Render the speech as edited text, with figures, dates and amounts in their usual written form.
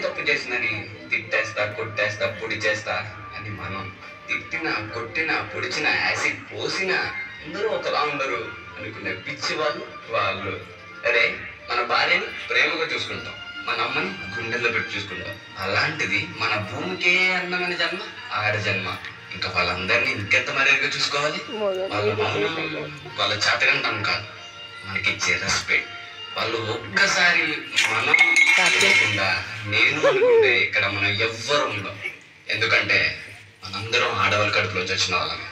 తప్పు చేసిందని తిట్టేస్తా, కొట్టేస్తా, పొడి చేస్తా అని మనం తిట్టినా, కొట్టినా, పొడిచినా, యాసిడ్ పోసినా అందరూ ఒకలా ఉండరు అనుకునే పిచ్చి వాళ్ళు. అరే, మన భార్యని ప్రేమగా చూసుకుంటాం, మన అమ్మని గుండెల్లో పెట్టి చూసుకుంటాం. అలాంటిది మన భూమికే అందమైన జన్మ ఆడ జన్మ. ఇంకా వాళ్ళందరినీ ఇంకెంత మర్యాదగా చూసుకోవాలి. వాళ్ళ మౌనం వాళ్ళ చాతకంటాం కాదు, మనకి ఇచ్చే రెస్పెక్ట్. వాళ్ళు ఒక్కసారి మనం అనుకుంటా నేను అనుకుంటే ఇక్కడ మనం ఎవ్వరు ఉండం. ఎందుకంటే మనందరం ఆడవాళ్ళ కడుపులోంచి వచ్చిన వాళ్ళమే.